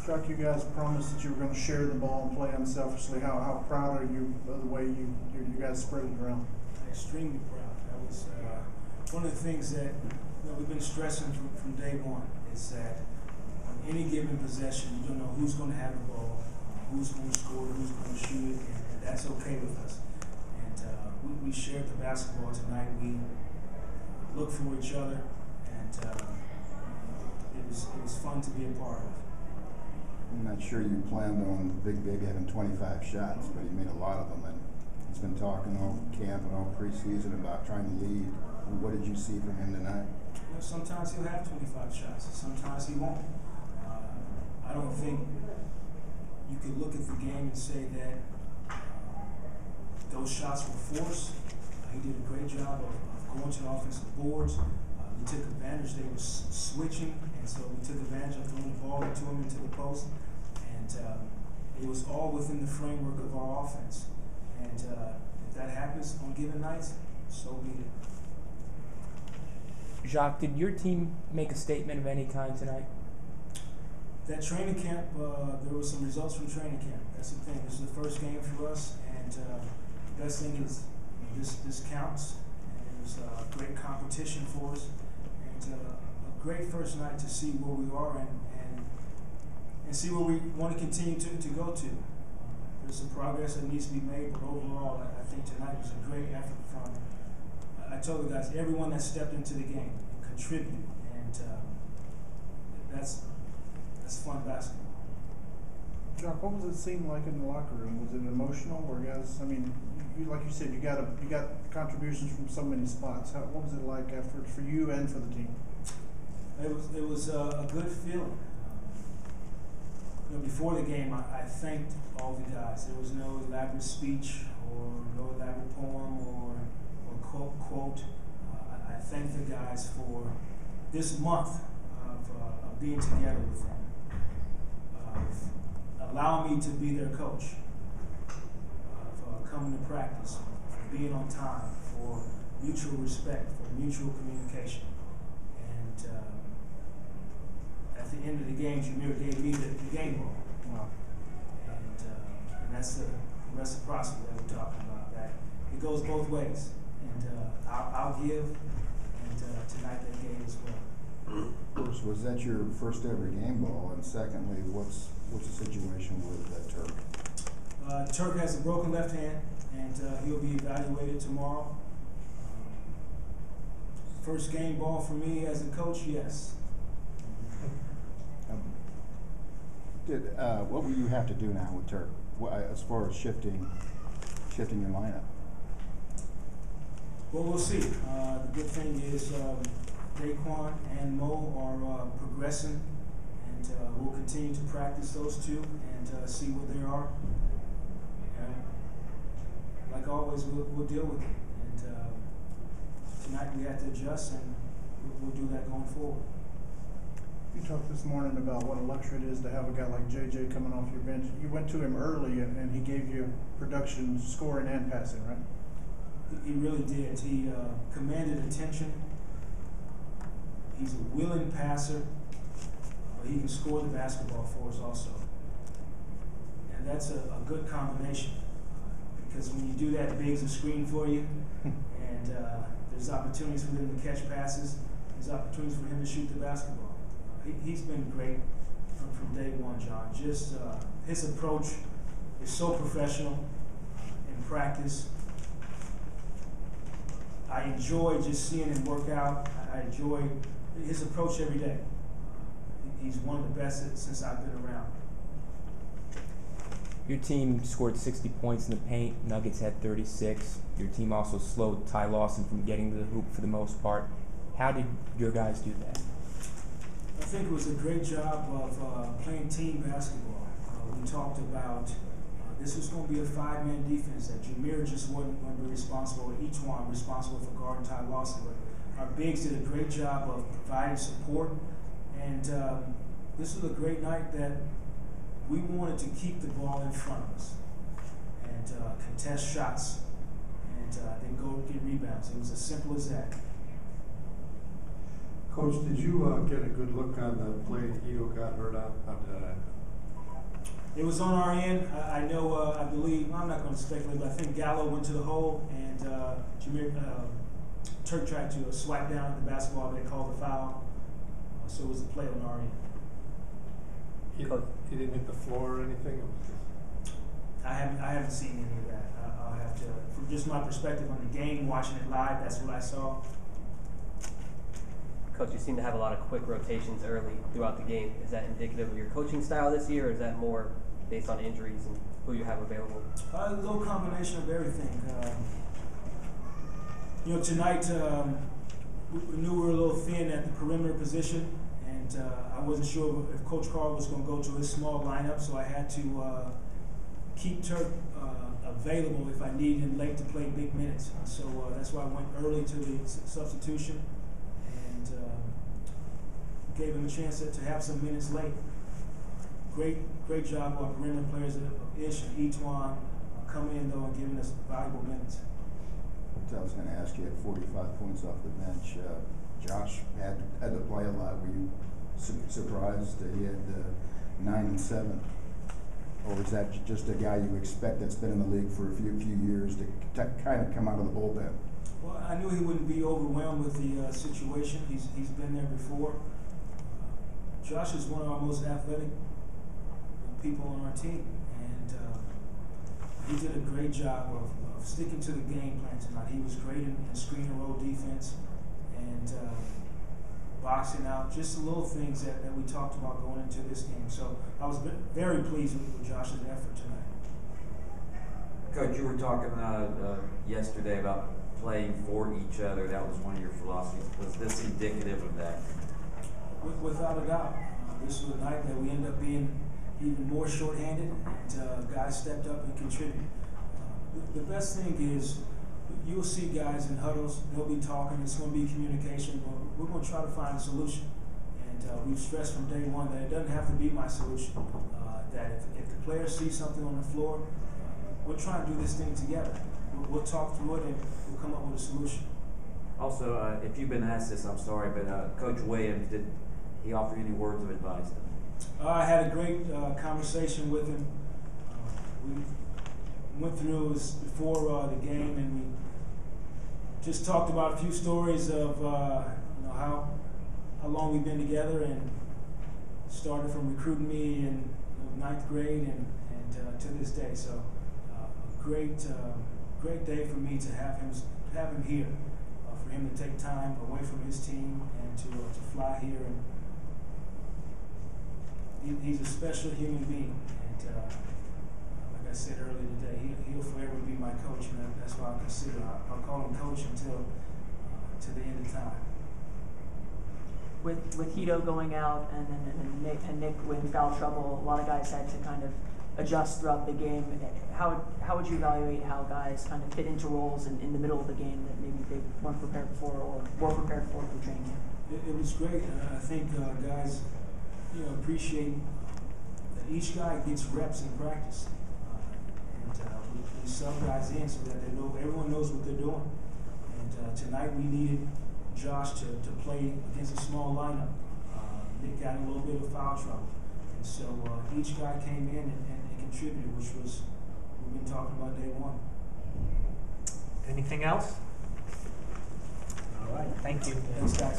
Chuck, you guys promised that you were going to share the ball and play unselfishly. How proud are you of the way you guys spread it around? Extremely proud. That was one of the things that we've been stressing from day one is that on any given possession, you don't know who's going to have the ball, who's going to score, who's going to shoot it, and that's okay with us. And we shared the basketball tonight. We looked for each other, and it was fun to be a part of. I'm not sure you planned on Big Baby having 25 shots, but he made a lot of them, and he's been talking all camp and all preseason about trying to lead. And what did you see from him tonight? Sometimes he'll have 25 shots, sometimes he won't. I don't think you could look at the game and say that those shots were forced. He did a great job of going to the offensive boards. We took advantage. They were switching, and so we took advantage of throwing the ball to him into the post. And it was all within the framework of our offense. And if that happens on given nights, so be it. Jacques, did your team make a statement of any kind tonight? That training camp, there were some results from training camp. That's the thing. This is the first game for us, and the best thing is this counts. And it was a great competition for us, and a great first night to see where we are and see where we want to continue to go to. There's some progress that needs to be made, but overall, I think tonight was a great effort from. I told the guys, everyone that stepped into the game and contributed, and that's fun basketball. Chuck, what was it seem like in the locker room? Was it emotional, or guys? I mean, you like you said, you got contributions from so many spots. What was it like after for you and for the team? It was a good feeling. Before the game, I thanked all the guys. There was no elaborate speech or no elaborate poem or quote. I thank the guys for this month of being together with them, of allowing me to be their coach, of coming to practice, for being on time, for mutual respect, for mutual communication. And at the end of the game, Jameer gave me the game ball. Wow. And that's the reciprocity that we're talking about. That it goes both ways. And I'll give, and tonight they gave as well. First, was that your first ever game ball? And secondly, what's the situation with Turk? Turk has a broken left hand, and he'll be evaluated tomorrow. First game ball for me as a coach, yes. What will you have to do now with Turk as far as shifting your lineup? Well, we'll see. The good thing is Daquan and Mo are progressing, and we'll continue to practice those two and see where they are. And like always, we'll deal with it. And tonight we had to adjust, and we'll do that going forward. You talked this morning about what a luxury it is to have a guy like JJ coming off your bench. You went to him early, and he gave you production, scoring, and passing, right? He really did. He commanded attention. He's a willing passer, but he can score the basketball for us also. And that's a good combination because when you do that, bigs a screen for you, and there's opportunities for him to catch passes. There's opportunities for him to shoot the basketball. He's been great from day one, John. Just his approach is so professional in practice. I enjoy just seeing him work out. I enjoy his approach every day. He's one of the best since I've been around. Your team scored 60 points in the paint. Nuggets had 36. Your team also slowed Ty Lawson from getting to the hoop for the most part. How did your guys do that? I think it was a great job of playing team basketball. We talked about this was going to be a five-man defense, that Jameer just wasn't going to be responsible, or each one responsible for guarding Ty Lawson. But our bigs did a great job of providing support. And this was a great night that we wanted to keep the ball in front of us and contest shots and then go get rebounds. It was as simple as that. Coach, did you get a good look on the play that Ito got hurt on It was on our end. I know, I believe, I'm not going to speculate, but I think Gallo went to the hole and Jameer Turk tried to swipe down at the basketball. They called the foul. So it was a play on our end. He didn't hit the floor or anything? It was just... I haven't seen any of that. I'll have to, from just my perspective on the game, watching it live, that's what I saw. Coach, you seem to have a lot of quick rotations early throughout the game. Is that indicative of your coaching style this year, or is that more based on injuries and who you have available? A little combination of everything. Tonight we knew we were a little thin at the perimeter position, and I wasn't sure if Coach Carl was going to go to his small lineup, so I had to keep Turk available if I needed him late to play big minutes. So that's why I went early to the substitution and gave him a chance to have some minutes late. Great job by perimeter players, Ish and Etwan, coming in though and giving us valuable minutes. I was going to ask you, at 45 points off the bench, Josh had to play a lot. Were you surprised that he had 9 and 7? Or is that just a guy you expect that's been in the league for a few years to kind of come out of the bullpen? Well, I knew he wouldn't be overwhelmed with the situation. He's been there before. Josh is one of our most athletic people on our team, and he did a great job of sticking to the game plan tonight. He was great in screen and roll defense and boxing out, just the little things that we talked about going into this game. So I was very pleased with Josh's effort tonight. Coach, you were talking yesterday about playing for each other. That was one of your philosophies. Was this indicative of that? Without a doubt. This was a night that we ended up being even more shorthanded, and guys stepped up and contributed. The best thing is you'll see guys in huddles, they'll be talking, it's going to be communication, but we're going to try to find a solution. And we've stressed from day one that it doesn't have to be my solution, that if the players see something on the floor, we'll try and do this thing together. We'll talk through it and we'll come up with a solution. Also, if you've been asked this, I'm sorry, but Coach Williams, did he offer any words of advice? I had a great conversation with him. We went through this before the game, and we just talked about a few stories of how long we've been together, and started from recruiting me in 9th grade and to this day. So a great day for me to have him here, for him to take time away from his team and to fly here. And he's a special human being, and like I said earlier today, he'll forever be my coach, and that's why I'll call him coach until to the end of time. With Hito going out and Nick with foul trouble, a lot of guys had to kind of adjust throughout the game. How would you evaluate how guys kind of fit into roles in the middle of the game that maybe they weren't prepared for or were prepared for training camp? It was great. I think guys appreciate that each guy gets reps in practice, and we sub guys in so that everyone knows what they're doing. And tonight we needed Josh to play against a small lineup. Nick got in a little bit of foul trouble, and so each guy came in and contributed, which was we've been talking about day one. Anything else? All right, thank you. Thanks, guys.